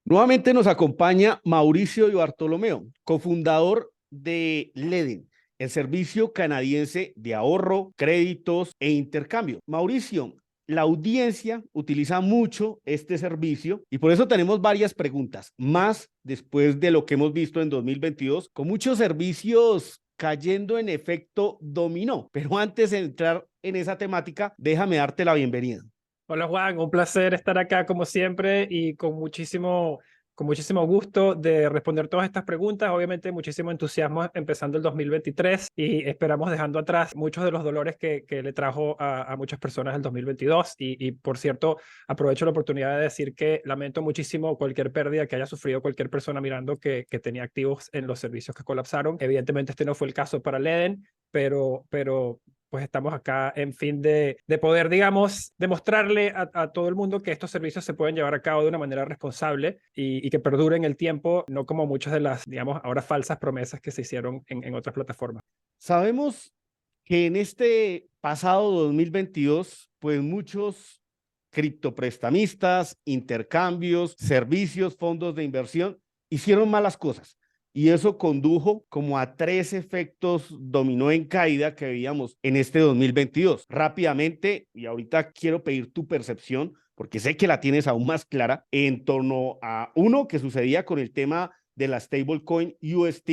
Nuevamente nos acompaña Mauricio Di Bartolomeo, cofundador de Leden, el servicio canadiense de ahorro, créditos e intercambio. Mauricio, la audiencia utiliza mucho este servicio y por eso tenemos varias preguntas, más después de lo que hemos visto en 2022, con muchos servicios cayendo en efecto dominó. Pero antes de entrar en esa temática, déjame darte la bienvenida. Hola Juan, un placer estar acá como siempre y con muchísimo gusto de responder todas estas preguntas. Obviamente muchísimo entusiasmo empezando el 2023 y esperamos dejando atrás muchos de los dolores que le trajo a muchas personas el 2022. Y por cierto, aprovecho la oportunidad de decir que lamento muchísimo cualquier pérdida que haya sufrido cualquier persona mirando que tenía activos en los servicios que colapsaron. Evidentemente este no fue el caso para Leden, pero pues estamos acá en fin de poder, digamos, demostrarle a todo el mundo que estos servicios se pueden llevar a cabo de una manera responsable y que perduren el tiempo, no como muchas de las, digamos, ahora falsas promesas que se hicieron en otras plataformas. Sabemos que en este pasado 2022, pues muchos criptoprestamistas, intercambios, servicios, fondos de inversión hicieron malas cosas. Y eso condujo como a tres efectos dominó en caída que veíamos en este 2022. Rápidamente, y ahorita quiero pedir tu percepción, porque sé que la tienes aún más clara, en torno a uno que sucedía con el tema de la stablecoin UST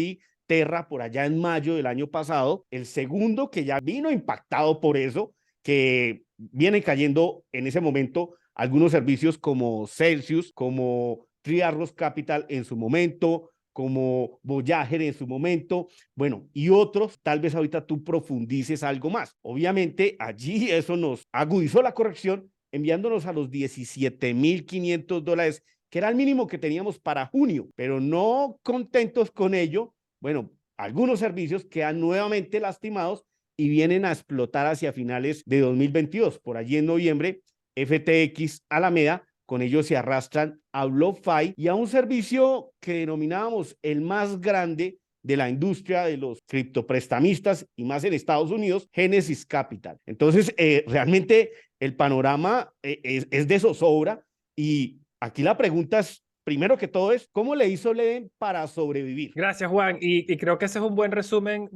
Terra por allá en mayo del año pasado. El segundo que ya vino impactado por eso, que viene cayendo en ese momento algunos servicios como Celsius, como Three Arrows Capital en su momento, como Voyager en su momento, bueno, y otros, tal vez ahorita tú profundices algo más. Obviamente allí eso nos agudizó la corrección, enviándonos a los $17,500, que era el mínimo que teníamos para junio, pero no contentos con ello, bueno, algunos servicios quedan nuevamente lastimados y vienen a explotar hacia finales de 2022. Por allí en noviembre, FTX, Alameda, con ellos se arrastran a BlockFi y a un servicio que denominábamos el más grande de la industria de los criptoprestamistas y más en Estados Unidos, Genesis Capital. Entonces, realmente el panorama es de zozobra y aquí la pregunta es, primero que todo es, ¿cómo le hizo Leden para sobrevivir? Gracias, Juan. Y creo que ese es un buen resumen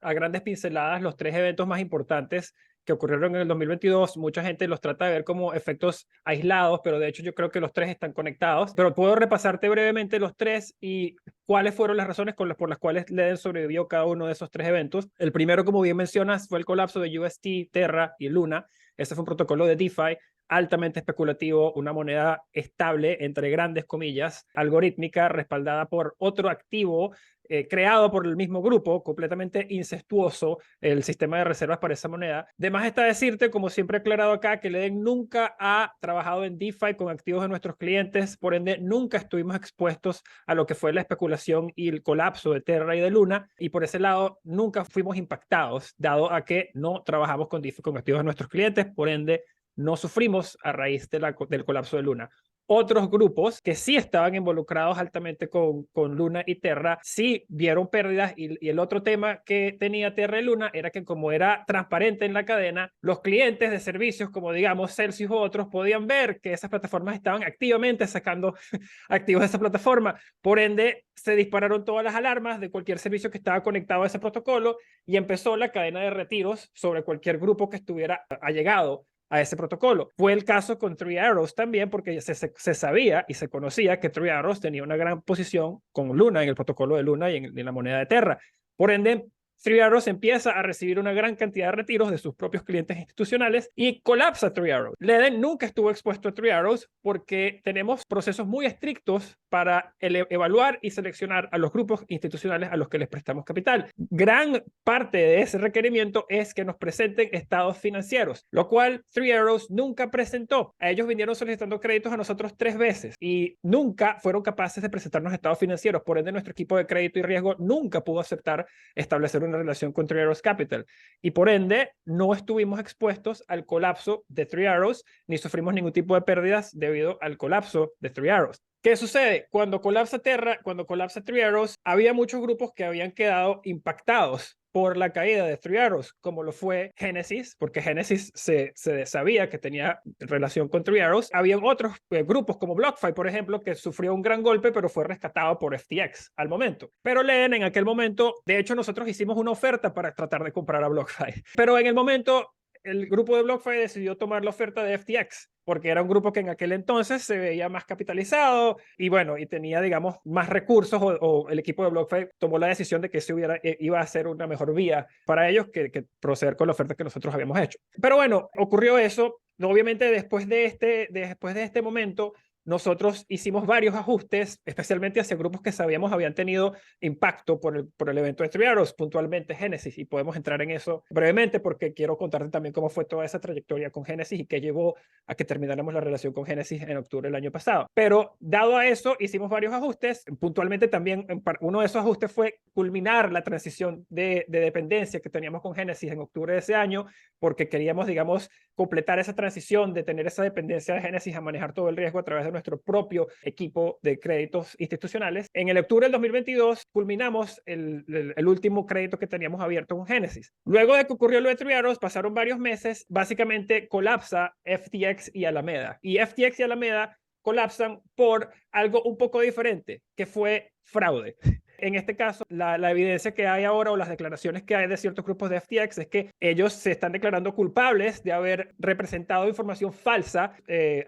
a grandes pinceladas, los tres eventos más importantes que ocurrieron en el 2022. Mucha gente los trata de ver como efectos aislados, pero de hecho yo creo que los tres están conectados. Pero puedo repasarte brevemente los tres y cuáles fueron las razones por las cuales Leden sobrevivió cada uno de esos tres eventos. El primero, como bien mencionas, fue el colapso de UST, Terra y Luna. Ese fue un protocolo de DeFi altamente especulativo, una moneda estable, entre grandes comillas, algorítmica, respaldada por otro activo creado por el mismo grupo, completamente incestuoso, el sistema de reservas para esa moneda. De más está decirte, como siempre he aclarado acá, que Leden nunca ha trabajado en DeFi con activos de nuestros clientes, por ende nunca estuvimos expuestos a lo que fue la especulación y el colapso de Terra y de Luna, y por ese lado nunca fuimos impactados, dado a que no trabajamos con DeFi con activos de nuestros clientes, por ende no sufrimos a raíz del colapso de Luna. Otros grupos que sí estaban involucrados altamente con Luna y Terra sí vieron pérdidas y el otro tema que tenía Terra y Luna era que como era transparente en la cadena, los clientes de servicios como digamos Celsius u otros podían ver que esas plataformas estaban activamente sacando activos de esa plataforma. Por ende, se dispararon todas las alarmas de cualquier servicio que estaba conectado a ese protocolo y empezó la cadena de retiros sobre cualquier grupo que estuviera allegado a ese protocolo. Fue el caso con Three Arrows también, porque se sabía y se conocía que Three Arrows tenía una gran posición con Luna en el protocolo de Luna y en la moneda de Terra. Por ende, Three Arrows empieza a recibir una gran cantidad de retiros de sus propios clientes institucionales y colapsa Three Arrows. Leden nunca estuvo expuesto a Three Arrows porque tenemos procesos muy estrictos para evaluar y seleccionar a los grupos institucionales a los que les prestamos capital. Gran parte de ese requerimiento es que nos presenten estados financieros, lo cual Three Arrows nunca presentó. A ellos vinieron solicitando créditos a nosotros 3 veces y nunca fueron capaces de presentarnos estados financieros. Por ende, nuestro equipo de crédito y riesgo nunca pudo aceptar establecer una relación con Three Arrows Capital y por ende no estuvimos expuestos al colapso de Three Arrows ni sufrimos ningún tipo de pérdidas debido al colapso de Three Arrows. ¿Qué sucede? Cuando colapsa Terra, cuando colapsa Three Arrows, había muchos grupos que habían quedado impactados por la caída de Three Arrows, como lo fue Genesis, porque Genesis se sabía que tenía relación con Three Arrows. Habían otros grupos como BlockFi, por ejemplo, que sufrió un gran golpe, pero fue rescatado por FTX al momento. Pero Leden en aquel momento, de hecho nosotros hicimos una oferta para tratar de comprar a BlockFi, pero en el momento el grupo de BlockFi decidió tomar la oferta de FTX, porque era un grupo que en aquel entonces se veía más capitalizado y bueno, y tenía, digamos, más recursos, o el equipo de BlockFi tomó la decisión de que iba a ser una mejor vía para ellos que proceder con la oferta que nosotros habíamos hecho. Pero bueno, ocurrió eso. Obviamente después de este momento, nosotros hicimos varios ajustes, especialmente hacia grupos que sabíamos habían tenido impacto por el evento de Three Arrows, puntualmente Genesis, y podemos entrar en eso brevemente porque quiero contarte también cómo fue toda esa trayectoria con Genesis y qué llevó a que termináramos la relación con Genesis en octubre del año pasado. Pero dado a eso, hicimos varios ajustes. Puntualmente también uno de esos ajustes fue culminar la transición de dependencia que teníamos con Genesis en octubre de ese año, porque queríamos, digamos, completar esa transición de tener esa dependencia de Genesis a manejar todo el riesgo a través de nuestro propio equipo de créditos institucionales. En el octubre del 2022 culminamos el último crédito que teníamos abierto con Genesis. Luego de que ocurrió lo de Three Arrows, pasaron varios meses, básicamente colapsa FTX y Alameda. Y FTX y Alameda colapsan por algo un poco diferente, que fue fraude. En este caso, la evidencia que hay ahora o las declaraciones que hay de ciertos grupos de FTX es que ellos se están declarando culpables de haber representado información falsa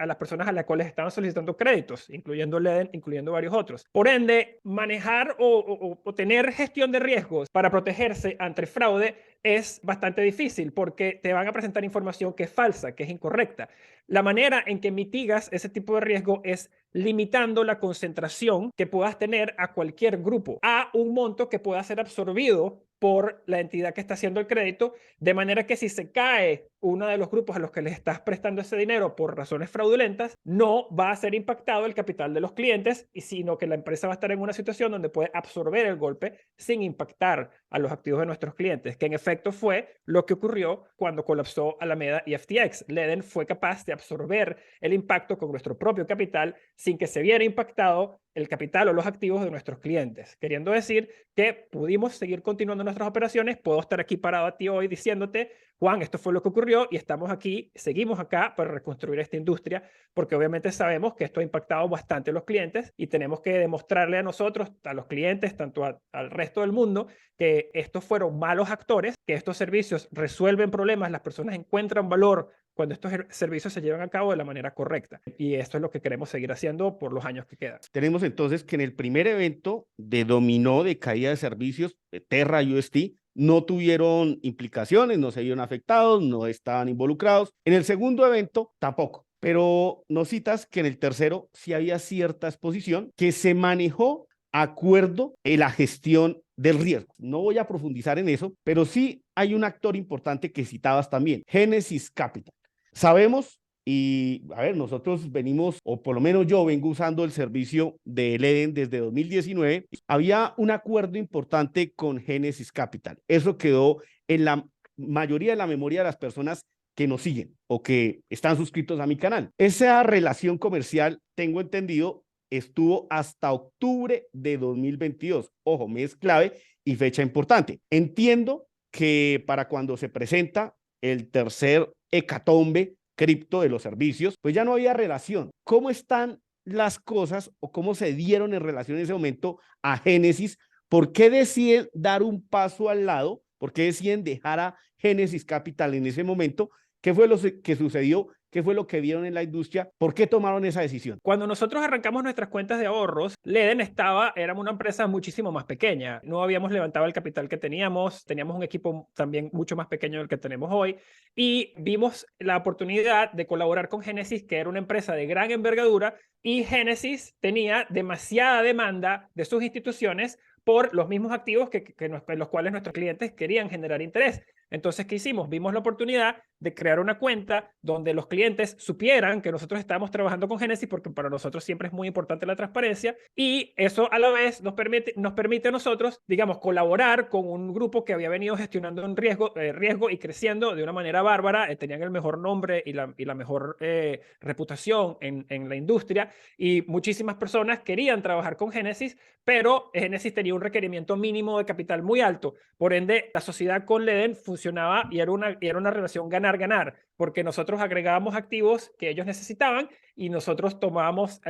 a las personas a las cuales estaban solicitando créditos, incluyendo Leden, incluyendo varios otros. Por ende, manejar o tener gestión de riesgos para protegerse ante fraude es bastante difícil porque te van a presentar información que es falsa, que es incorrecta. La manera en que mitigas ese tipo de riesgo es limitando la concentración que puedas tener a cualquier grupo, a un monto que pueda ser absorbido por la entidad que está haciendo el crédito, de manera que si se cae uno de los grupos a los que les estás prestando ese dinero por razones fraudulentas, no va a ser impactado el capital de los clientes, sino que la empresa va a estar en una situación donde puede absorber el golpe sin impactar a los activos de nuestros clientes, que en efecto fue lo que ocurrió cuando colapsó Alameda y FTX. Leden fue capaz de absorber el impacto con nuestro propio capital sin que se viera impactado el capital o los activos de nuestros clientes, queriendo decir que pudimos seguir continuando nuestras operaciones. Puedo estar aquí parado a ti hoy diciéndote, Juan, esto fue lo que ocurrió y estamos aquí, seguimos acá para reconstruir esta industria, porque obviamente sabemos que esto ha impactado bastante a los clientes y tenemos que demostrarle a nosotros, a los clientes, tanto al resto del mundo, que estos fueron malos actores, que estos servicios resuelven problemas, las personas encuentran valor cuando estos servicios se llevan a cabo de la manera correcta. Y esto es lo que queremos seguir haciendo por los años que quedan. Tenemos entonces que en el primer evento de dominó de caída de servicios, Terra y UST, no tuvieron implicaciones, no se vieron afectados, no estaban involucrados. En el segundo evento tampoco. Pero nos citas que en el tercero sí había cierta exposición que se manejó acuerdo en la gestión del riesgo. No voy a profundizar en eso, pero sí hay un actor importante que citabas también, Genesis Capital. Sabemos, y a ver, nosotros venimos, o por lo menos yo vengo usando el servicio de Leden desde 2019, había un acuerdo importante con Genesis Capital. Eso quedó en la mayoría de la memoria de las personas que nos siguen o que están suscritos a mi canal. Esa relación comercial, tengo entendido, estuvo hasta octubre de 2022. Ojo, mes clave y fecha importante. Entiendo que para cuando se presenta el tercer hecatombe cripto de los servicios, pues ya no había relación. ¿Cómo están las cosas o cómo se dieron en relación en ese momento a Genesis? ¿Por qué deciden dar un paso al lado? ¿Por qué deciden dejar a Genesis Capital en ese momento? ¿Qué fue lo que sucedió? ¿Qué fue lo que vieron en la industria? ¿Por qué tomaron esa decisión? Cuando nosotros arrancamos nuestras cuentas de ahorros, Leden éramos una empresa muchísimo más pequeña. No habíamos levantado el capital que teníamos un equipo también mucho más pequeño del que tenemos hoy y vimos la oportunidad de colaborar con Genesis, que era una empresa de gran envergadura, y Genesis tenía demasiada demanda de sus instituciones por los mismos activos en los cuales nuestros clientes querían generar interés. Entonces, ¿qué hicimos? Vimos la oportunidad de crear una cuenta donde los clientes supieran que nosotros estábamos trabajando con Génesis, porque para nosotros siempre es muy importante la transparencia, y eso a la vez nos permite a nosotros, digamos, colaborar con un grupo que había venido gestionando un riesgo y creciendo de una manera bárbara. Tenían el mejor nombre y la mejor reputación en la industria, y muchísimas personas querían trabajar con Génesis, pero Génesis tenía un requerimiento mínimo de capital muy alto. Por ende, la sociedad con Leden funcionaba y era una relación ganar-ganar, porque nosotros agregábamos activos que ellos necesitaban y nosotros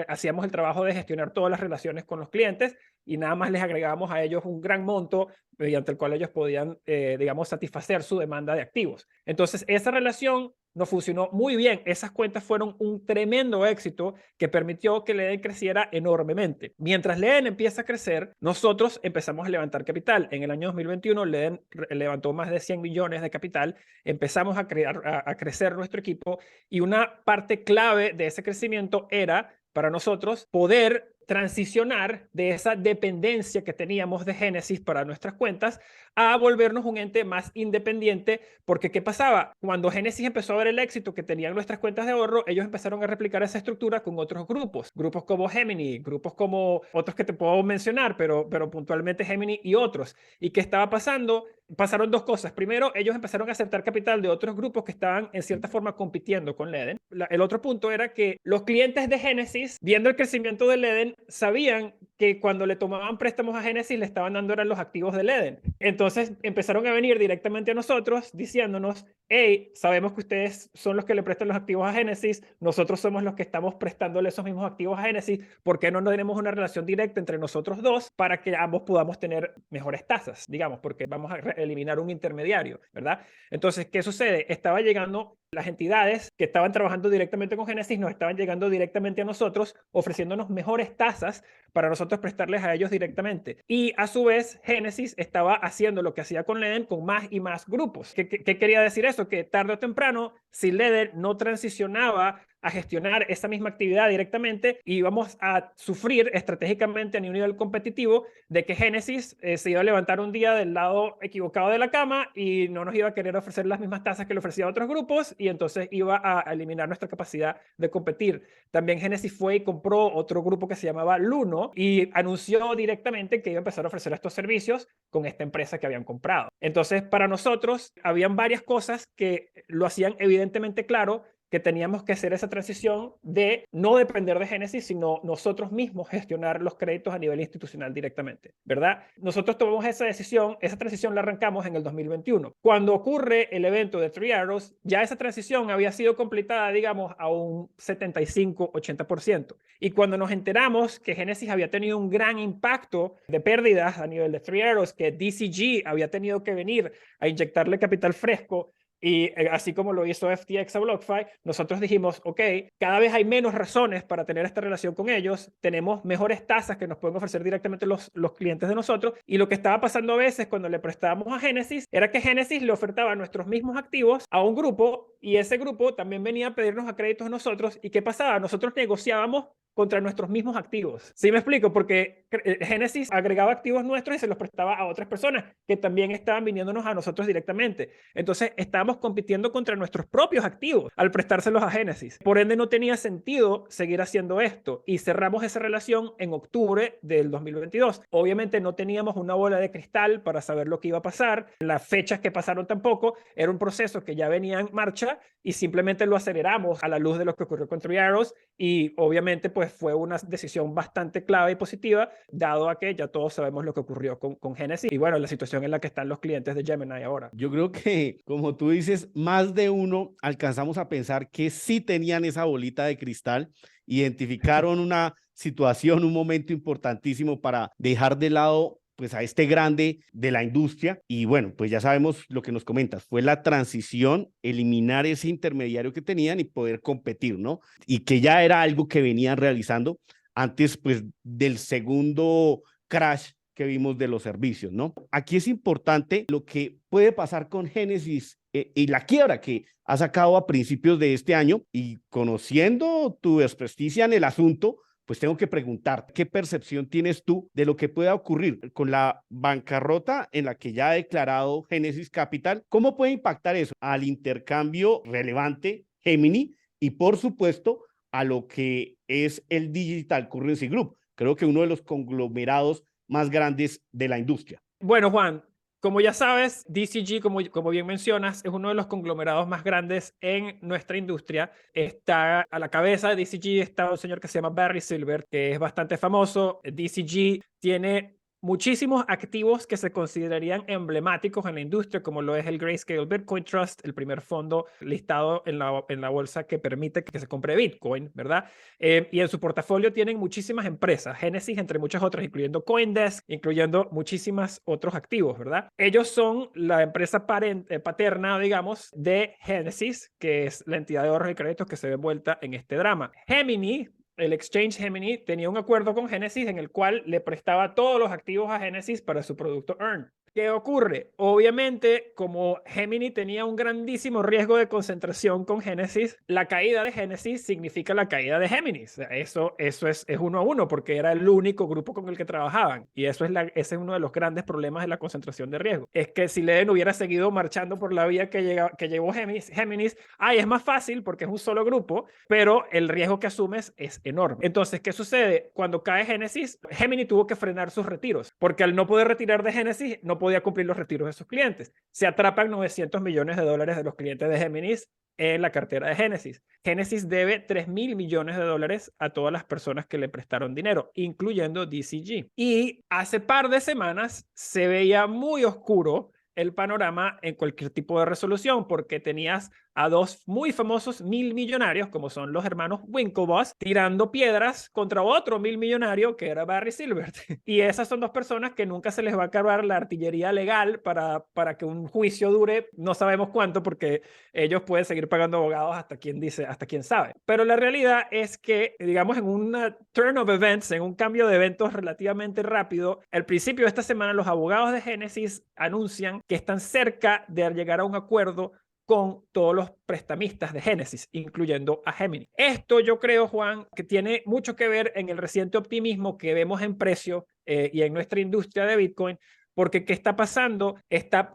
hacíamos el trabajo de gestionar todas las relaciones con los clientes, y nada más les agregábamos a ellos un gran monto mediante el cual ellos podían, digamos, satisfacer su demanda de activos. Entonces, esa relación nos funcionó muy bien. Esas cuentas fueron un tremendo éxito que permitió que Leden creciera enormemente. Mientras Leden empieza a crecer, nosotros empezamos a levantar capital. En el año 2021, Leden levantó más de 100 millones de capital. Empezamos a crecer nuestro equipo, y una parte clave de ese crecimiento era para nosotros poder transicionar de esa dependencia que teníamos de Génesis para nuestras cuentas a volvernos un ente más independiente, porque ¿qué pasaba? Cuando Génesis empezó a ver el éxito que tenían nuestras cuentas de ahorro, ellos empezaron a replicar esa estructura con otros grupos como Gemini, grupos como otros que te puedo mencionar, pero puntualmente Gemini y otros. ¿Y qué estaba pasando? Pasaron dos cosas. Primero, ellos empezaron a aceptar capital de otros grupos que estaban en cierta forma compitiendo con Leden. El otro punto era que los clientes de Génesis, viendo el crecimiento de Leden, sabían que cuando le tomaban préstamos a Génesis le estaban dando eran los activos de Leden. Entonces empezaron a venir directamente a nosotros diciéndonos: hey, sabemos que ustedes son los que le prestan los activos a Génesis, nosotros somos los que estamos prestándole esos mismos activos a Génesis, ¿por qué no tenemos una relación directa entre nosotros dos para que ambos podamos tener mejores tasas? Digamos, porque vamos a eliminar un intermediario, ¿verdad? Entonces, ¿qué sucede? Estaba llegando las entidades que estaban trabajando directamente con Génesis, nos estaban llegando directamente a nosotros, ofreciéndonos mejores tasas para nosotros prestarles a ellos directamente. Y a su vez, Génesis estaba haciendo lo que hacía con Leden con más y más grupos. ¿Qué quería decir eso? Que tarde o temprano, si Leden no transicionaba a gestionar esa misma actividad directamente, íbamos a sufrir estratégicamente a nivel competitivo de que Génesis se iba a levantar un día del lado equivocado de la cama y no nos iba a querer ofrecer las mismas tasas que le ofrecía a otros grupos, y entonces iba a eliminar nuestra capacidad de competir. También Génesis fue y compró otro grupo que se llamaba Luno y anunció directamente que iba a empezar a ofrecer estos servicios con esta empresa que habían comprado. Entonces, para nosotros, habían varias cosas que lo hacían evidentemente claro que teníamos que hacer esa transición de no depender de Génesis, sino nosotros mismos gestionar los créditos a nivel institucional directamente, ¿verdad? Nosotros tomamos esa decisión, esa transición la arrancamos en el 2021. Cuando ocurre el evento de Three Arrows, ya esa transición había sido completada, digamos, a un 75-80%. Y cuando nos enteramos que Génesis había tenido un gran impacto de pérdidas a nivel de Three Arrows, que DCG había tenido que venir a inyectarle capital fresco, y así como lo hizo FTX a BlockFi, nosotros dijimos, ok, cada vez hay menos razones para tener esta relación con ellos, tenemos mejores tasas que nos pueden ofrecer directamente los clientes de nosotros, y lo que estaba pasando a veces cuando le prestábamos a Génesis era que Génesis le ofertaba nuestros mismos activos a un grupo, y ese grupo también venía a pedirnos a créditos a nosotros, y ¿qué pasaba? Nosotros negociábamos contra nuestros mismos activos. ¿Sí me explico? Porque Génesis agregaba activos nuestros y se los prestaba a otras personas que también estaban viniéndonos a nosotros directamente. Entonces, estábamos compitiendo contra nuestros propios activos al prestárselos a Génesis. Por ende, no tenía sentido seguir haciendo esto, y cerramos esa relación en octubre del 2022. Obviamente no teníamos una bola de cristal para saber lo que iba a pasar. Las fechas que pasaron tampoco. Era un proceso que ya venía en marcha y simplemente lo aceleramos a la luz de lo que ocurrió con Three Arrows, y obviamente pues fue una decisión bastante clave y positiva, dado a que ya todos sabemos lo que ocurrió con Génesis y bueno, la situación en la que están los clientes de Gemini ahora. Yo creo que, como tú dices, más de uno alcanzamos a pensar que sí tenían esa bolita de cristal, identificaron una situación, un momento importantísimo para dejar de lado pues a este grande de la industria, y bueno, pues ya sabemos lo que nos comentas, fue la transición, eliminar ese intermediario que tenían y poder competir, ¿no? Y que ya era algo que venían realizando antes pues del segundo crash que vimos de los servicios, ¿no? Aquí es importante lo que puede pasar con Génesis y la quiebra que ha sacado a principios de este año, y conociendo tu experticia en el asunto, pues tengo que preguntar, ¿qué percepción tienes tú de lo que pueda ocurrir con la bancarrota en la que ya ha declarado Genesis Capital? ¿Cómo puede impactar eso al intercambio relevante Gemini y, por supuesto, a lo que es el Digital Currency Group? Creo que uno de los conglomerados más grandes de la industria. Bueno, Juan, como ya sabes, DCG, como bien mencionas, es uno de los conglomerados más grandes en nuestra industria. Está a la cabeza de DCG, está un señor que se llama Barry Silbert, que es bastante famoso. DCG tiene muchísimos activos que se considerarían emblemáticos en la industria, como lo es el Grayscale Bitcoin Trust, el primer fondo listado en la bolsa que permite que se compre Bitcoin, ¿verdad? Y en su portafolio tienen muchísimas empresas, Genesis, entre muchas otras, incluyendo CoinDesk, incluyendo muchísimas otros activos, ¿verdad? Ellos son la empresa paterna, digamos, de Genesis, que es la entidad de ahorros y créditos que se ve envuelta en este drama. Gemini, el exchange Gemini, tenía un acuerdo con Genesis en el cual le prestaba todos los activos a Genesis para su producto Earn. ¿Qué ocurre? Obviamente, como Gemini tenía un grandísimo riesgo de concentración con Genesis, la caída de Genesis significa la caída de Gemini. Eso es 1-1 porque era el único grupo con el que trabajaban. Y ese es uno de los grandes problemas de la concentración de riesgo. Es que si Leden hubiera seguido marchando por la vía que llevó Géminis, es más fácil porque es un solo grupo, pero el riesgo que asumes es enorme. Entonces, ¿qué sucede? Cuando cae Genesis, Gemini tuvo que frenar sus retiros porque al no poder retirar de Genesis, no podía cumplir los retiros de sus clientes. Se atrapan $900 millones de los clientes de Géminis en la cartera de Genesis. Genesis debe $3,000 millones a todas las personas que le prestaron dinero, incluyendo DCG. Y hace par de semanas se veía muy oscuro el panorama en cualquier tipo de resolución, porque tenías a dos muy famosos millonarios, como son los hermanos Winklevoss, tirando piedras contra otro millonario que era Barry Silbert. Y esas son dos personas que nunca se les va a acabar la artillería legal para que un juicio dure, no sabemos cuánto, porque ellos pueden seguir pagando abogados hasta quién sabe. Pero la realidad es que, digamos, en un turn of events, en un cambio de eventos relativamente rápido, al principio de esta semana los abogados de Genesis anuncian que están cerca de llegar a un acuerdo con todos los prestamistas de Genesis, incluyendo a Gemini. Esto yo creo, Juan, que tiene mucho que ver en el reciente optimismo que vemos en precio y en nuestra industria de Bitcoin, porque ¿qué está pasando?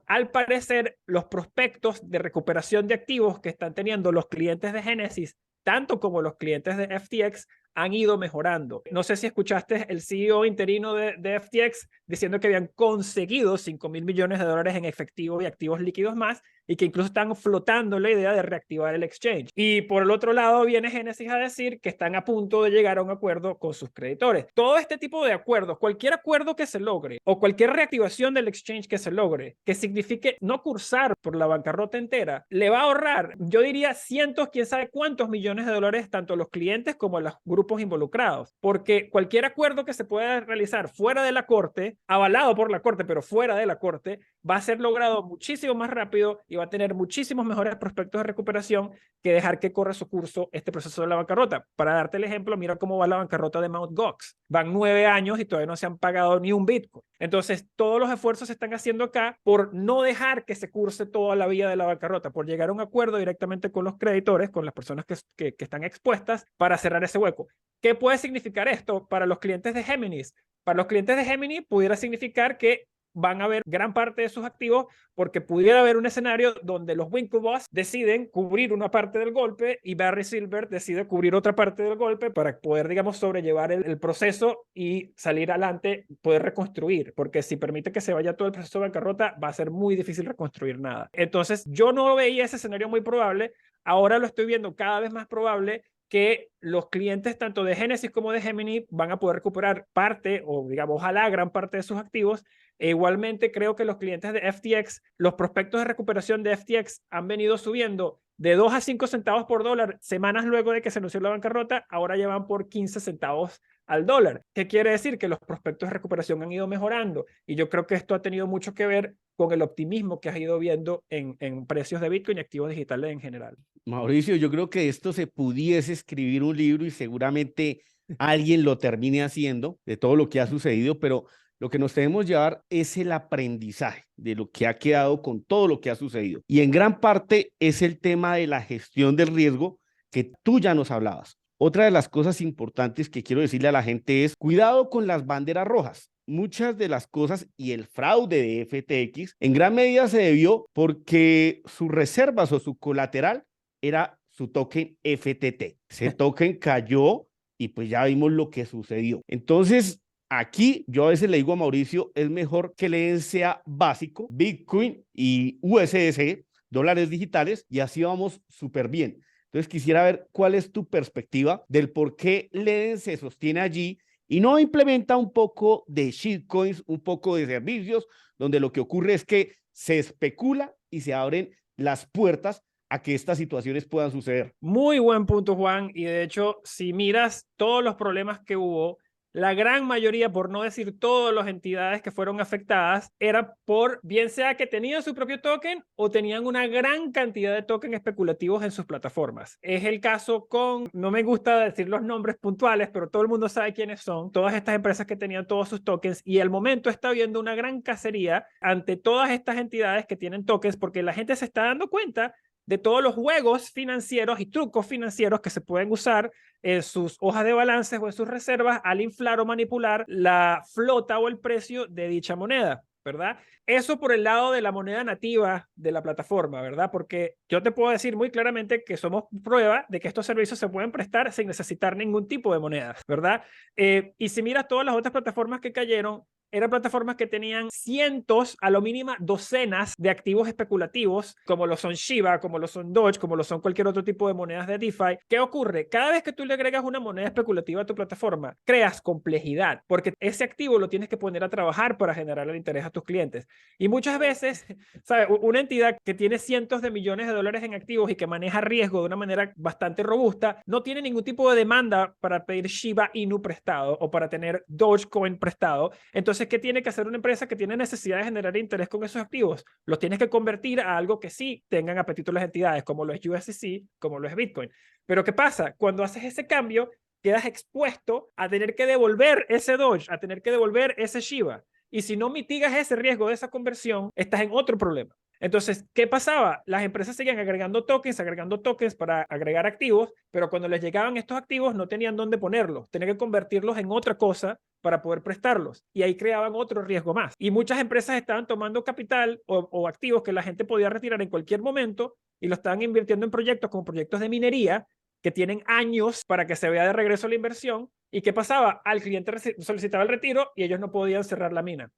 Al parecer, los prospectos de recuperación de activos que están teniendo los clientes de Genesis, tanto como los clientes de FTX, han ido mejorando. No sé si escuchaste el CEO interino de FTX diciendo que habían conseguido $5,000 millones en efectivo y activos líquidos más, y que incluso están flotando la idea de reactivar el exchange. Y por el otro lado viene Genesis a decir que están a punto de llegar a un acuerdo con sus creditores. Todo este tipo de acuerdos, cualquier acuerdo que se logre o cualquier reactivación del exchange que se logre, que signifique no cursar por la bancarrota entera, le va a ahorrar, yo diría, cientos, quién sabe cuántos millones de dólares tanto a los clientes como a los grupos involucrados. Porque cualquier acuerdo que se pueda realizar fuera de la corte, avalado por la corte, pero fuera de la corte, va a ser logrado muchísimo más rápido y va a tener muchísimos mejores prospectos de recuperación que dejar que corra su curso este proceso de la bancarrota. Para darte el ejemplo, mira cómo va la bancarrota de Mt. Gox. Van 9 años y todavía no se han pagado ni un Bitcoin. Entonces, todos los esfuerzos se están haciendo acá por no dejar que se curse toda la vía de la bancarrota, por llegar a un acuerdo directamente con los creditores, con las personas que están expuestas, para cerrar ese hueco. ¿Qué puede significar esto para los clientes de Géminis? Para los clientes de Gemini pudiera significar que van a ver gran parte de sus activos, porque pudiera haber un escenario donde los Winklevoss deciden cubrir una parte del golpe y Barry Silbert decide cubrir otra parte del golpe para poder, digamos, sobrellevar el proceso y salir adelante, poder reconstruir, porque si permite que se vaya todo el proceso de bancarrota, va a ser muy difícil reconstruir nada. Entonces, yo no veía ese escenario muy probable, ahora lo estoy viendo cada vez más probable, que los clientes tanto de Genesis como de Gemini van a poder recuperar parte o, digamos, ojalá gran parte de sus activos. E igualmente creo que los clientes de FTX, los prospectos de recuperación de FTX han venido subiendo de 2 a 5 centavos por dólar semanas luego de que se anunció la bancarrota, ahora ya van por 15 centavos al dólar. ¿Qué quiere decir? Que los prospectos de recuperación han ido mejorando, y yo creo que esto ha tenido mucho que ver con el optimismo que has ido viendo en precios de Bitcoin y activos digitales en general. Mauricio, yo creo que esto se pudiese escribir un libro y seguramente alguien lo termine haciendo de todo lo que ha sucedido, pero lo que nos debemos llevar es el aprendizaje de lo que ha quedado con todo lo que ha sucedido. Y en gran parte es el tema de la gestión del riesgo que tú ya nos hablabas. Otra de las cosas importantes que quiero decirle a la gente es cuidado con las banderas rojas. Muchas de las cosas y el fraude de FTX en gran medida se debió porque sus reservas o su colateral era su token FTT. Ese token cayó y pues ya vimos lo que sucedió. Entonces, aquí yo a veces le digo a Mauricio, es mejor que le sea básico, Bitcoin y USDC, dólares digitales, y así vamos súper bien. Entonces quisiera ver cuál es tu perspectiva del por qué Leden se sostiene allí y no implementa un poco de shitcoins, un poco de servicios, donde lo que ocurre es que se especula y se abren las puertas a que estas situaciones puedan suceder. Muy buen punto, Juan. Y de hecho, si miras todos los problemas que hubo, la gran mayoría, por no decir todas las entidades que fueron afectadas, era por, bien sea que tenían su propio token o tenían una gran cantidad de tokens especulativos en sus plataformas. Es el caso con, no me gusta decir los nombres puntuales, pero todo el mundo sabe quiénes son, todas estas empresas que tenían todos sus tokens, y al momento está habiendo una gran cacería ante todas estas entidades que tienen tokens porque la gente se está dando cuenta de todos los juegos financieros y trucos financieros que se pueden usar en sus hojas de balances o en sus reservas al inflar o manipular la flota o el precio de dicha moneda, ¿verdad? Eso por el lado de la moneda nativa de la plataforma, ¿verdad? Porque yo te puedo decir muy claramente que somos prueba de que estos servicios se pueden prestar sin necesitar ningún tipo de moneda, ¿verdad? Y si miras todas las otras plataformas que cayeron, eran plataformas que tenían cientos, a lo mínimo docenas de activos especulativos, como lo son Shiba, como lo son Doge, como lo son cualquier otro tipo de monedas de DeFi. ¿Qué ocurre? Cada vez que tú le agregas una moneda especulativa a tu plataforma, creas complejidad, porque ese activo lo tienes que poner a trabajar para generar el interés a tus clientes. Y muchas veces, ¿sabes? Una entidad que tiene cientos de millones de dólares en activos y que maneja riesgo de una manera bastante robusta, no tiene ningún tipo de demanda para pedir Shiba Inu prestado o para tener Dogecoin prestado. Entonces, ¿qué tiene que hacer una empresa que tiene necesidad de generar interés con esos activos? Los tienes que convertir a algo que sí tengan apetito las entidades, como lo es USDC, como lo es Bitcoin. Pero ¿qué pasa? Cuando haces ese cambio, quedas expuesto a tener que devolver ese Doge, a tener que devolver ese Shiba. Y si no mitigas ese riesgo de esa conversión, estás en otro problema. Entonces, ¿qué pasaba? Las empresas seguían agregando tokens para agregar activos, pero cuando les llegaban estos activos no tenían dónde ponerlos, tenían que convertirlos en otra cosa para poder prestarlos y ahí creaban otro riesgo más. Y muchas empresas estaban tomando capital o activos que la gente podía retirar en cualquier momento y lo estaban invirtiendo en proyectos como proyectos de minería que tienen años para que se vea de regreso la inversión. ¿Y qué pasaba? Al cliente solicitaba el retiro y ellos no podían cerrar la mina.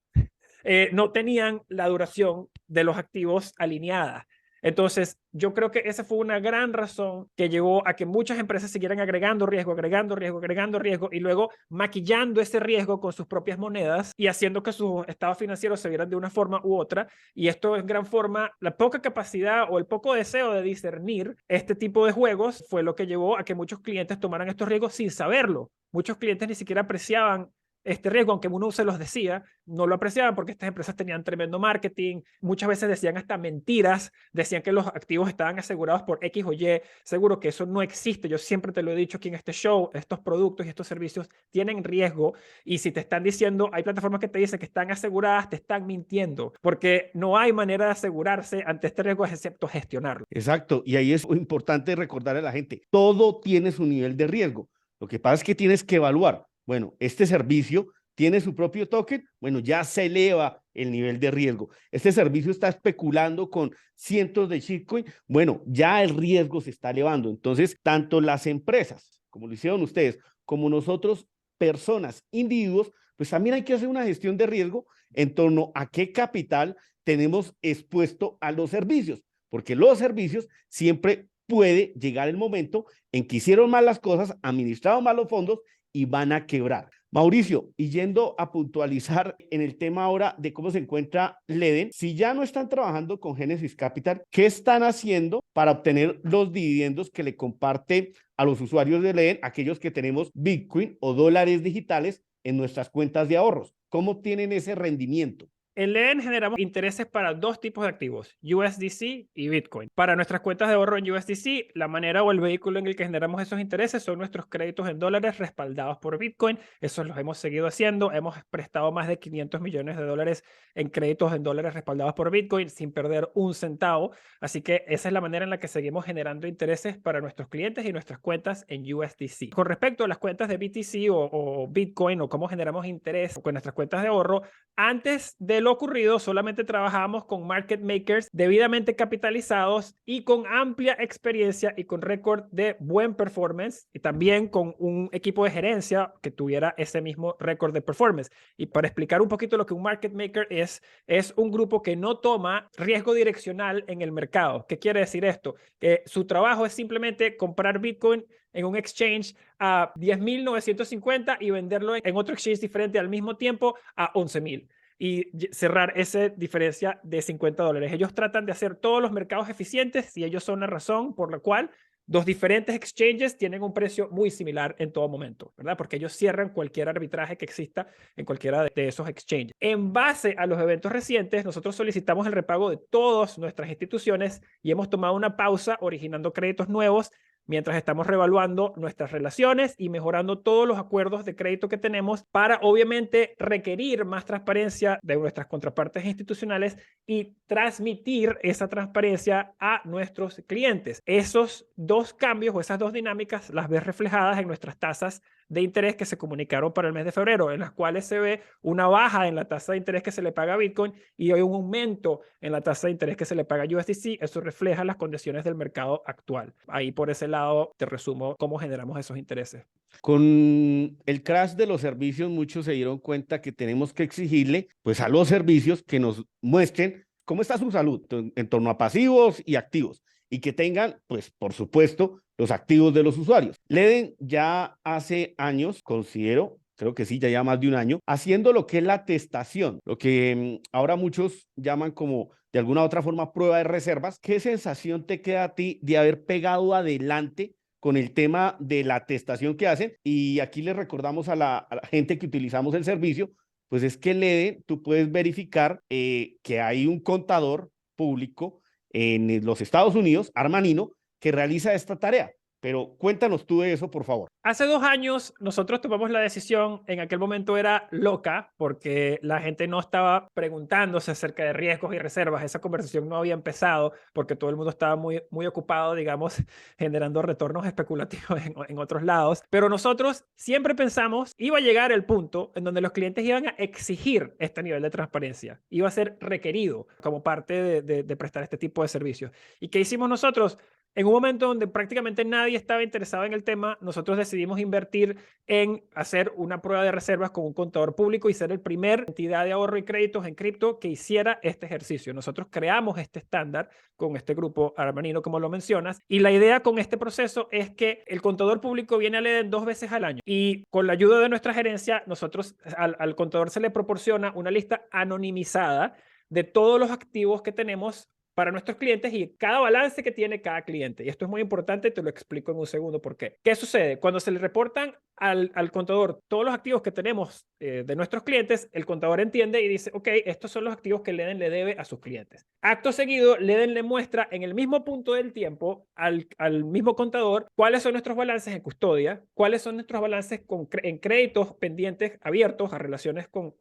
No tenían la duración de los activos alineada. Entonces, yo creo que esa fue una gran razón que llevó a que muchas empresas siguieran agregando riesgo, agregando riesgo, agregando riesgo y luego maquillando ese riesgo con sus propias monedas y haciendo que sus estados financieros se vieran de una forma u otra. Y esto en gran forma, la poca capacidad o el poco deseo de discernir este tipo de juegos fue lo que llevó a que muchos clientes tomaran estos riesgos sin saberlo. Muchos clientes ni siquiera apreciaban este riesgo, aunque uno se los decía, no lo apreciaban porque estas empresas tenían tremendo marketing, muchas veces decían hasta mentiras, decían que los activos estaban asegurados por X o Y, seguro que eso no existe, yo siempre te lo he dicho aquí en este show, estos productos y estos servicios tienen riesgo y si te están diciendo, hay plataformas que te dicen que están aseguradas, te están mintiendo, porque no hay manera de asegurarse ante este riesgo excepto gestionarlo. Exacto, y ahí es importante recordarle a la gente, todo tiene su nivel de riesgo, lo que pasa es que tienes que evaluar. Bueno, este servicio tiene su propio token, bueno, ya se eleva el nivel de riesgo. Este servicio está especulando con cientos de shitcoin, bueno, ya el riesgo se está elevando. Entonces, tanto las empresas, como lo hicieron ustedes, como nosotros, personas, individuos, pues también hay que hacer una gestión de riesgo en torno a qué capital tenemos expuesto a los servicios, porque los servicios siempre puede llegar el momento en que hicieron mal las cosas, administraron mal los fondos y van a quebrar. Mauricio, y yendo a puntualizar en el tema ahora de cómo se encuentra Leden, si ya no están trabajando con Genesis Capital, ¿qué están haciendo para obtener los dividendos que le comparte a los usuarios de Leden, aquellos que tenemos Bitcoin o dólares digitales en nuestras cuentas de ahorros? ¿Cómo tienen ese rendimiento? En Ledn generamos intereses para dos tipos de activos, USDC y Bitcoin. Para nuestras cuentas de ahorro en USDC, la manera o el vehículo en el que generamos esos intereses son nuestros créditos en dólares respaldados por Bitcoin. Esos los hemos seguido haciendo. Hemos prestado más de $500 millones en créditos en dólares respaldados por Bitcoin sin perder un centavo. Así que esa es la manera en la que seguimos generando intereses para nuestros clientes y nuestras cuentas en USDC. Con respecto a las cuentas de BTC o Bitcoin o cómo generamos interés con nuestras cuentas de ahorro, antes de lo ocurrido solamente trabajábamos con market makers debidamente capitalizados y con amplia experiencia y con récord de buen performance, y también con un equipo de gerencia que tuviera ese mismo récord de performance. Y para explicar un poquito lo que un market maker es un grupo que no toma riesgo direccional en el mercado. ¿Qué quiere decir esto? Que su trabajo es simplemente comprar Bitcoin en un exchange a 10.950 y venderlo en otro exchange diferente al mismo tiempo a 11.000 y cerrar esa diferencia de $50. Ellos tratan de hacer todos los mercados eficientes y ellos son la razón por la cual los diferentes exchanges tienen un precio muy similar en todo momento, ¿verdad? Porque ellos cierran cualquier arbitraje que exista en cualquiera de esos exchanges. En base a los eventos recientes, nosotros solicitamos el repago de todas nuestras instituciones y hemos tomado una pausa originando créditos nuevos mientras estamos reevaluando nuestras relaciones y mejorando todos los acuerdos de crédito que tenemos para, obviamente, requerir más transparencia de nuestras contrapartes institucionales y transmitir esa transparencia a nuestros clientes. Esos dos cambios o esas dos dinámicas las ves reflejadas en nuestras tasas de interés que se comunicaron para el mes de febrero, en las cuales se ve una baja en la tasa de interés que se le paga a Bitcoin y hay un aumento en la tasa de interés que se le paga a USDC. Eso refleja las condiciones del mercado actual. Ahí por ese lado te resumo cómo generamos esos intereses. Con el crash de los servicios, muchos se dieron cuenta que tenemos que exigirle pues, a los servicios que nos muestren cómo está su salud en torno a pasivos y activos y que tengan, pues, por supuesto, los activos de los usuarios. Ledn ya hace años, considero, creo que sí, ya más de un año, haciendo lo que es la atestación, lo que ahora muchos llaman como de alguna u otra forma prueba de reservas. ¿Qué sensación te queda a ti de haber pegado adelante con el tema de la atestación que hacen? Y aquí les recordamos a la gente que utilizamos el servicio, pues es que Ledn, tú puedes verificar que hay un contador público en los Estados Unidos, Armanino, que realiza esta tarea. Pero cuéntanos tú de eso, por favor. Hace 2 años nosotros tomamos la decisión, en aquel momento era loca, porque la gente no estaba preguntándose acerca de riesgos y reservas. Esa conversación no había empezado porque todo el mundo estaba muy ocupado, digamos, generando retornos especulativos en otros lados. Pero nosotros siempre pensamos, iba a llegar el punto en donde los clientes iban a exigir este nivel de transparencia. Iba a ser requerido como parte de prestar este tipo de servicios. ¿Y qué hicimos nosotros? En un momento donde prácticamente nadie estaba interesado en el tema, nosotros decidimos invertir en hacer una prueba de reservas con un contador público y ser la primera entidad de ahorro y créditos en cripto que hiciera este ejercicio. Nosotros creamos este estándar con este grupo Armanino, como lo mencionas, y la idea con este proceso es que el contador público viene a Ledn 2 veces al año y con la ayuda de nuestra gerencia, nosotros al contador se le proporciona una lista anonimizada de todos los activos que tenemos para nuestros clientes y cada balance que tiene cada cliente. Y esto es muy importante, te lo explico en un segundo por qué. ¿Qué sucede? Cuando se le reportan al contador todos los activos que tenemos de nuestros clientes, el contador entiende y dice, ok, estos son los activos que Ledn le debe a sus clientes. Acto seguido, Ledn le muestra en el mismo punto del tiempo al mismo contador cuáles son nuestros balances en custodia, cuáles son nuestros balances en créditos pendientes abiertos a relaciones con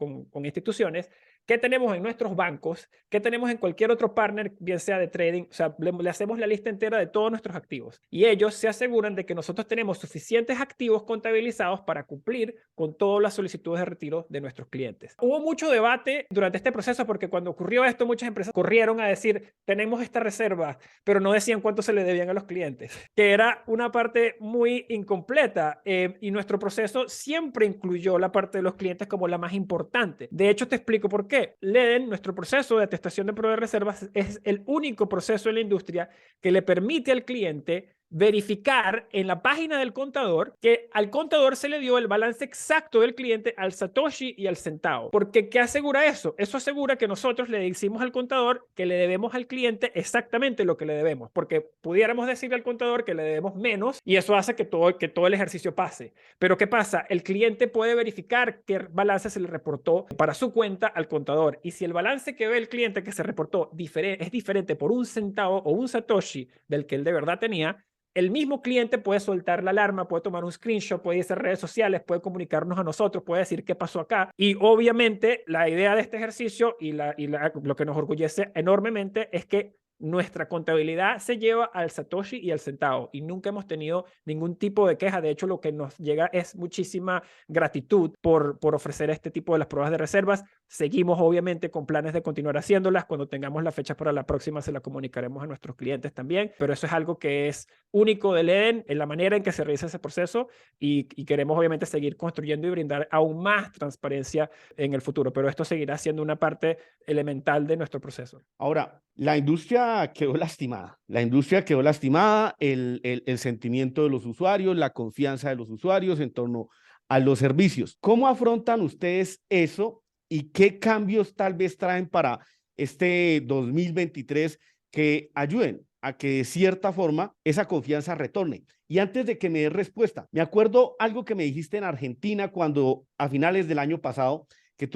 instituciones, qué tenemos en nuestros bancos, qué tenemos en cualquier otro partner, bien sea de trading. O sea, le hacemos la lista entera de todos nuestros activos y ellos se aseguran de que nosotros tenemos suficientes activos contabilizados para cumplir con todas las solicitudes de retiro de nuestros clientes. Hubo mucho debate durante este proceso porque cuando ocurrió esto, muchas empresas corrieron a decir, tenemos esta reserva, pero no decían cuánto se le debían a los clientes, que era una parte muy incompleta y nuestro proceso siempre incluyó la parte de los clientes como la más importante. De hecho, te explico por qué. Ledn, nuestro proceso de atestación de prueba de reservas, es el único proceso en la industria que le permite al cliente verificar en la página del contador que al contador se le dio el balance exacto del cliente al satoshi y al centavo. Porque ¿qué asegura eso? Eso asegura que nosotros le decimos al contador que le debemos al cliente exactamente lo que le debemos, porque pudiéramos decirle al contador que le debemos menos y eso hace que todo el ejercicio pase. Pero ¿qué pasa? El cliente puede verificar qué balance se le reportó para su cuenta al contador, y si el balance que ve el cliente que se reportó es diferente por un centavo o un satoshi del que él de verdad tenía, el mismo cliente puede soltar la alarma, puede tomar un screenshot, puede irse a redes sociales, puede comunicarnos a nosotros, puede decir qué pasó acá. Y obviamente la idea de este ejercicio lo que nos orgullece enormemente es que nuestra contabilidad se lleva al satoshi y al centavo y nunca hemos tenido ningún tipo de queja. De hecho, lo que nos llega es muchísima gratitud por ofrecer este tipo de las pruebas de reservas. Seguimos obviamente con planes de continuar haciéndolas. Cuando tengamos la fecha para la próxima se la comunicaremos a nuestros clientes también, pero eso es algo que es único del Eden en la manera en que se realiza ese proceso y queremos obviamente seguir construyendo y brindar aún más transparencia en el futuro, pero esto seguirá siendo una parte elemental de nuestro proceso. Ahora, la industria quedó lastimada. La industria quedó lastimada, el sentimiento de los usuarios, la confianza de los usuarios en torno a los servicios. ¿Cómo afrontan ustedes eso y qué cambios tal vez traen para este 2023 que ayuden a que de cierta forma esa confianza retorne? Y antes de que me des respuesta, me acuerdo algo que me dijiste en Argentina cuando a finales del año pasado, que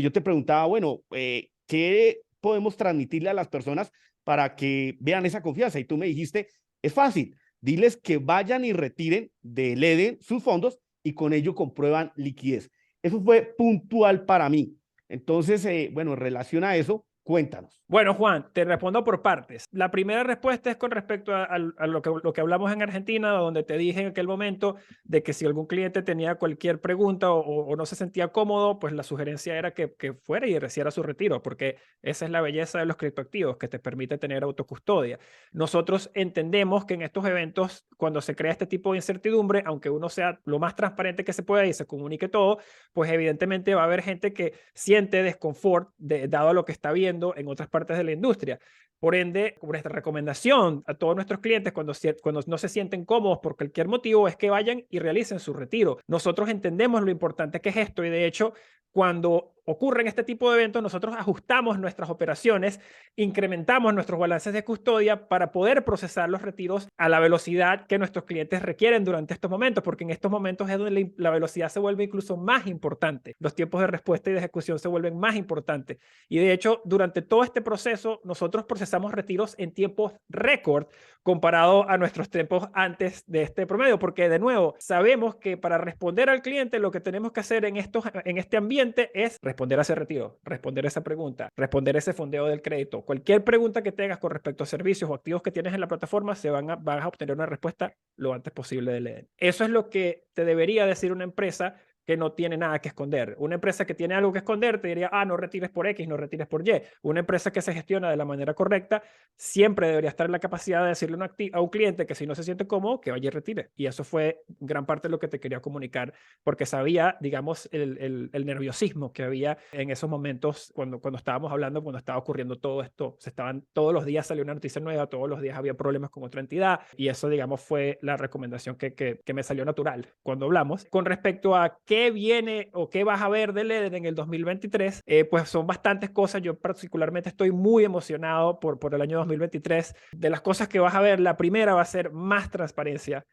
yo te preguntaba, bueno, ¿qué podemos transmitirle a las personas para que vean esa confianza? Y tú me dijiste, es fácil, diles que vayan y retiren del Eden sus fondos y con ello comprueban liquidez. Eso fue puntual para mí. Entonces, bueno, en relación a eso, cuéntanos. Bueno, Juan, te respondo por partes. La primera respuesta es con respecto a lo que hablamos en Argentina, donde te dije en aquel momento de que si algún cliente tenía cualquier pregunta o no se sentía cómodo, pues la sugerencia era que fuera y hiciera su retiro, porque esa es la belleza de los criptoactivos, que te permite tener autocustodia. Nosotros entendemos que en estos eventos, cuando se crea este tipo de incertidumbre, aunque uno sea lo más transparente que se pueda y se comunique todo, pues evidentemente va a haber gente que siente desconfort dado a lo que está viendo en otras partes de la industria. Por ende, nuestra recomendación a todos nuestros clientes cuando no se sienten cómodos por cualquier motivo es que vayan y realicen su retiro. Nosotros entendemos lo importante que es esto y de hecho, cuando ocurren este tipo de eventos, nosotros ajustamos nuestras operaciones, incrementamos nuestros balances de custodia para poder procesar los retiros a la velocidad que nuestros clientes requieren durante estos momentos, porque en estos momentos es donde la velocidad se vuelve incluso más importante. Los tiempos de respuesta y de ejecución se vuelven más importantes. Y de hecho, durante todo este proceso, nosotros procesamos retiros en tiempos récord comparado a nuestros tiempos antes de este promedio, porque de nuevo, sabemos que para responder al cliente lo que tenemos que hacer en este ambiente es responder a ese retiro, responder a esa pregunta, responder a ese fondeo del crédito. Cualquier pregunta que tengas con respecto a servicios o activos que tienes en la plataforma, vas a obtener una respuesta lo antes posible del Eden. Eso es lo que te debería decir una empresa que no tiene nada que esconder. Una empresa que tiene algo que esconder te diría, no retires por X, no retires por Y. Una empresa que se gestiona de la manera correcta siempre debería estar en la capacidad de decirle a un cliente que si no se siente cómodo, que vaya y retire. Y eso fue gran parte de lo que te quería comunicar, porque sabía, digamos, el nerviosismo que había en esos momentos cuando estábamos hablando, cuando estaba ocurriendo todo esto. Todos los días salió una noticia nueva, todos los días había problemas con otra entidad, y eso, digamos, fue la recomendación que me salió natural cuando hablamos. Con respecto a qué viene o qué vas a ver del Eden en el 2023, pues son bastantes cosas. Yo particularmente estoy muy emocionado por el año 2023. De las cosas que vas a ver, la primera va a ser más transparencia.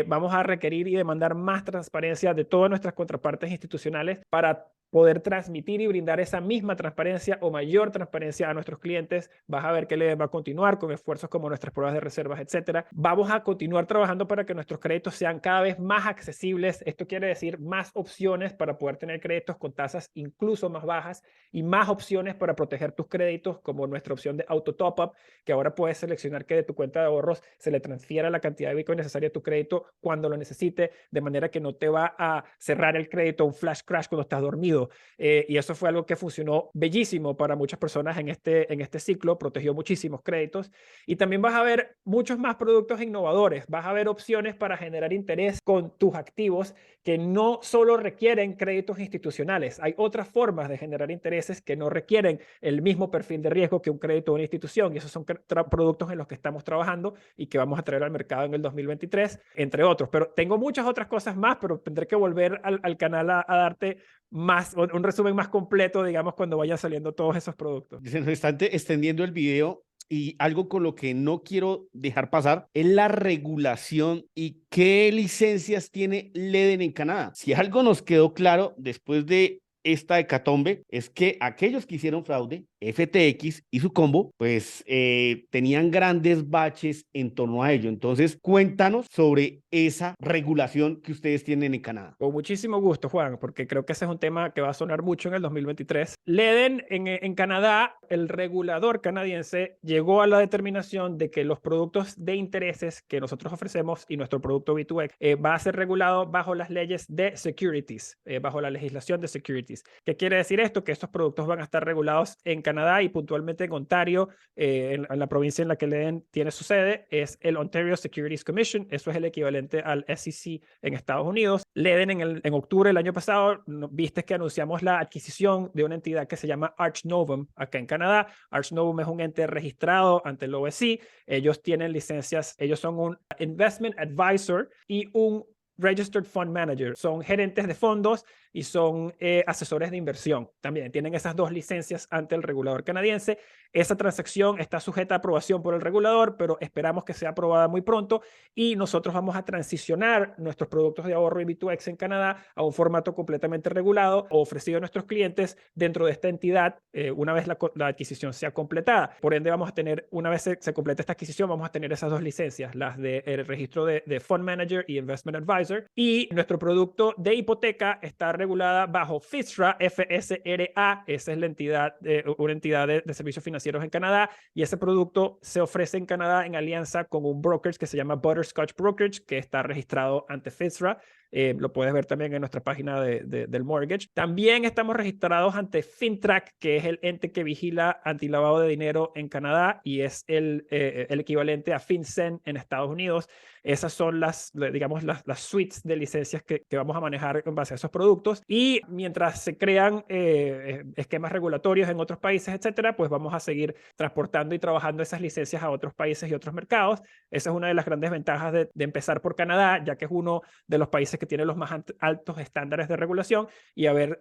Vamos a requerir y demandar más transparencia de todas nuestras contrapartes institucionales para poder transmitir y brindar esa misma transparencia o mayor transparencia a nuestros clientes. Vas a ver que le va a continuar con esfuerzos como nuestras pruebas de reservas, etcétera. Vamos a continuar trabajando para que nuestros créditos sean cada vez más accesibles. Esto quiere decir más opciones para poder tener créditos con tasas incluso más bajas y más opciones para proteger tus créditos, como nuestra opción de auto top up, que ahora puedes seleccionar que de tu cuenta de ahorros se le transfiera la cantidad de Bitcoin necesaria a tu crédito cuando lo necesite, de manera que no te va a cerrar el crédito un flash crash cuando estás dormido contenido. Y eso fue algo que funcionó bellísimo para muchas personas en este ciclo, protegió muchísimos créditos. Y también vas a ver muchos más productos innovadores, vas a ver opciones para generar interés con tus activos que no solo requieren créditos institucionales. Hay otras formas de generar intereses que no requieren el mismo perfil de riesgo que un crédito de una institución, y esos son productos en los que estamos trabajando y que vamos a traer al mercado en el 2023, entre otros. Pero tengo muchas otras cosas más, pero tendré que volver al canal a darte un resumen más completo, digamos, cuando vayan saliendo todos esos productos. Se nos está extendiendo el video y algo con lo que no quiero dejar pasar es la regulación y qué licencias tiene Leden en Canadá. Si algo nos quedó claro después de esta hecatombe es que aquellos que hicieron fraude, FTX y su combo, pues tenían grandes baches en torno a ello. Entonces, cuéntanos sobre esa regulación que ustedes tienen en Canadá. Con muchísimo gusto, Juan, porque creo que ese es un tema que va a sonar mucho en el 2023. Leden en Canadá, el regulador canadiense llegó a la determinación de que los productos de intereses que nosotros ofrecemos y nuestro producto B2X va a ser regulado bajo las leyes de securities, bajo la legislación de securities. ¿Qué quiere decir esto? Que estos productos van a estar regulados en Canadá y puntualmente en Ontario, en la provincia en la que Leden tiene su sede, es el Ontario Securities Commission. Eso es el equivalente al SEC en Estados Unidos. Leden en octubre del año pasado, viste que anunciamos la adquisición de una entidad que se llama Arch Novum acá en Canadá. Arch Novum es un ente registrado ante el OSC. Ellos tienen licencias, ellos son un Investment Advisor y un Registered Fund Manager. Son gerentes de fondos y son asesores de inversión. También tienen esas dos licencias ante el regulador canadiense. Esa transacción está sujeta a aprobación por el regulador, pero esperamos que sea aprobada muy pronto y nosotros vamos a transicionar nuestros productos de ahorro y B2X en Canadá a un formato completamente regulado ofrecido a nuestros clientes dentro de esta entidad una vez la adquisición sea completada. Por ende, vamos a tener, una vez se complete esta adquisición, vamos a tener esas dos licencias, las del registro de Fund Manager y Investment Advisor. Y nuestro producto de hipoteca está regulada bajo FSRA, FSRA. Esa es la entidad, una entidad de servicios financieros en Canadá, y ese producto se ofrece en Canadá en alianza con un brokerage que se llama Butterscotch Brokerage, que está registrado ante FSRA. Lo puedes ver también en nuestra página del mortgage. También estamos registrados ante FINTRAC, que es el ente que vigila antilavado de dinero en Canadá y es el equivalente a FinCEN en Estados Unidos. Esas son digamos, las suites de licencias que vamos a manejar en base a esos productos. Y mientras se crean esquemas regulatorios en otros países, etcétera, pues vamos a seguir transportando y trabajando esas licencias a otros países y otros mercados. Esa es una de las grandes ventajas de empezar por Canadá, ya que es uno de los países que tiene los más altos estándares de regulación, y haber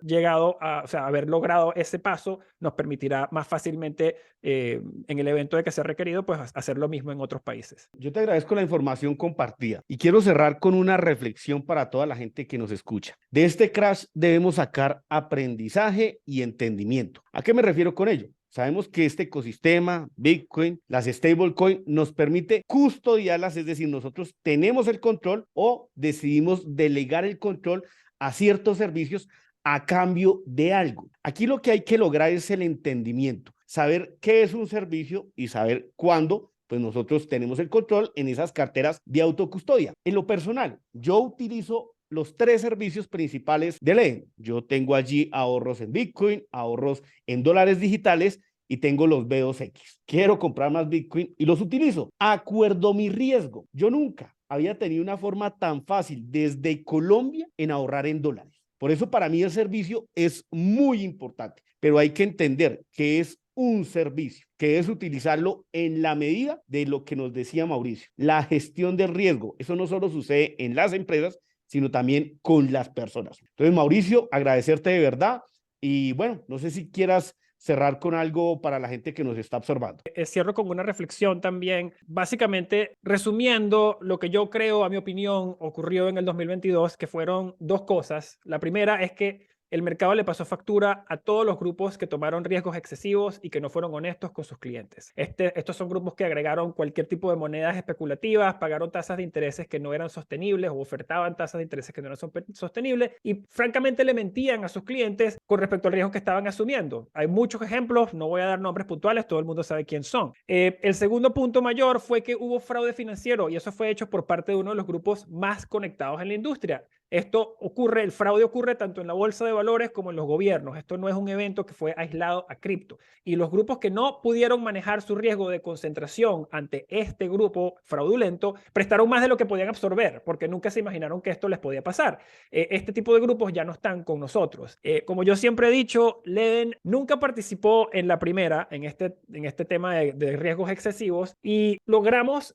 haber logrado ese paso nos permitirá más fácilmente en el evento de que sea requerido, pues hacer lo mismo en otros países. Yo te agradezco la información compartida y quiero cerrar con una reflexión para toda la gente que nos escucha. De este crash debemos sacar aprendizaje y entendimiento. ¿A qué me refiero con ello? Sabemos que este ecosistema, Bitcoin, las stablecoin, nos permite custodiarlas, es decir, nosotros tenemos el control o decidimos delegar el control a ciertos servicios a cambio de algo. Aquí lo que hay que lograr es el entendimiento, saber qué es un servicio y saber cuándo pues nosotros tenemos el control en esas carteras de autocustodia. En lo personal, yo utilizo los 3 servicios principales de Leden. Yo tengo allí ahorros en Bitcoin, ahorros en dólares digitales y tengo los B2X. Quiero comprar más Bitcoin y los utilizo. Acuerdo mi riesgo. Yo nunca había tenido una forma tan fácil desde Colombia en ahorrar en dólares. Por eso para mí el servicio es muy importante, pero hay que entender que es un servicio, que es utilizarlo en la medida de lo que nos decía Mauricio. La gestión del riesgo, eso no solo sucede en las empresas, sino también con las personas. Entonces, Mauricio, agradecerte de verdad y bueno, no sé si quieras cerrar con algo para la gente que nos está observando. Cierro con una reflexión también, básicamente resumiendo lo que yo creo, a mi opinión, ocurrió en el 2022, que fueron 2 cosas. La primera es que el mercado le pasó factura a todos los grupos que tomaron riesgos excesivos y que no fueron honestos con sus clientes. Estos son grupos que agregaron cualquier tipo de monedas especulativas, pagaron tasas de intereses que no eran sostenibles o ofertaban tasas de intereses que no eran sostenibles y francamente le mentían a sus clientes con respecto al riesgo que estaban asumiendo. Hay muchos ejemplos, no voy a dar nombres puntuales, todo el mundo sabe quién son. El segundo punto mayor fue que hubo fraude financiero y eso fue hecho por parte de uno de los grupos más conectados en la industria. Esto ocurre, el fraude ocurre tanto en la bolsa de valores como en los gobiernos. Esto no es un evento que fue aislado a cripto. Y los grupos que no pudieron manejar su riesgo de concentración ante este grupo fraudulento prestaron más de lo que podían absorber, porque nunca se imaginaron que esto les podía pasar. Este tipo de grupos ya no están con nosotros. Como yo siempre he dicho, Leden nunca participó en la primera, en este tema de riesgos excesivos, y logramos,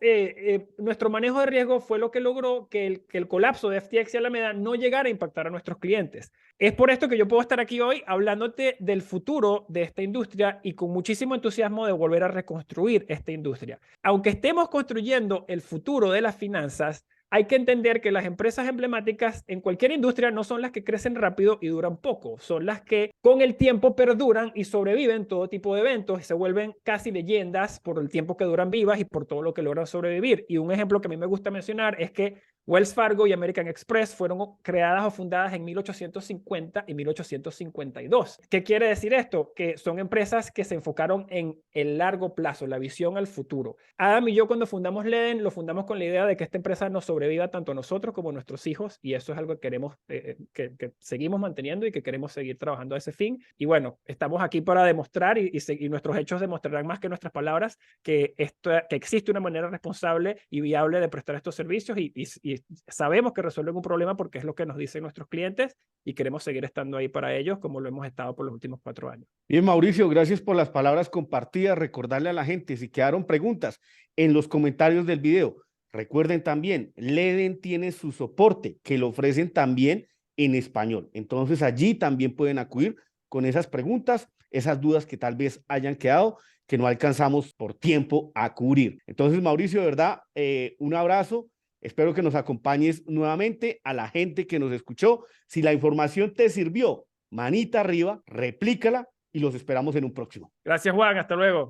nuestro manejo de riesgo fue lo que logró que el colapso de FTX y Alameda no llegara a impactar a nuestros clientes. Es por esto que yo puedo estar aquí hoy hablándote del futuro de esta industria y con muchísimo entusiasmo de volver a reconstruir esta industria. Aunque estemos construyendo el futuro de las finanzas, hay que entender que las empresas emblemáticas en cualquier industria no son las que crecen rápido y duran poco, son las que con el tiempo perduran y sobreviven todo tipo de eventos y se vuelven casi leyendas por el tiempo que duran vivas y por todo lo que logran sobrevivir. Y un ejemplo que a mí me gusta mencionar es que Wells Fargo y American Express fueron creadas o fundadas en 1850 y 1852. ¿Qué quiere decir esto? Que son empresas que se enfocaron en el largo plazo, la visión al futuro. Adam y yo cuando fundamos Leden, lo fundamos con la idea de que esta empresa nos sobreviva tanto a nosotros como a nuestros hijos, y eso es algo que queremos, que seguimos manteniendo y que queremos seguir trabajando a ese fin. Y bueno, estamos aquí para demostrar y nuestros hechos demostrarán más que nuestras palabras que existe una manera responsable y viable de prestar estos servicios y sabemos que resuelven un problema porque es lo que nos dicen nuestros clientes y queremos seguir estando ahí para ellos como lo hemos estado por los últimos 4 años. Bien, Mauricio, gracias por las palabras compartidas. Recordarle a la gente, si quedaron preguntas en los comentarios del video, recuerden también, Leden tiene su soporte que lo ofrecen también en español. Entonces allí también pueden acudir con esas preguntas, esas dudas que tal vez hayan quedado, que no alcanzamos por tiempo a cubrir. Entonces, Mauricio, de verdad, un abrazo. Espero que nos acompañes nuevamente. A la gente que nos escuchó, si la información te sirvió, manita arriba, replícala y los esperamos en un próximo. Gracias, Juan. Hasta luego.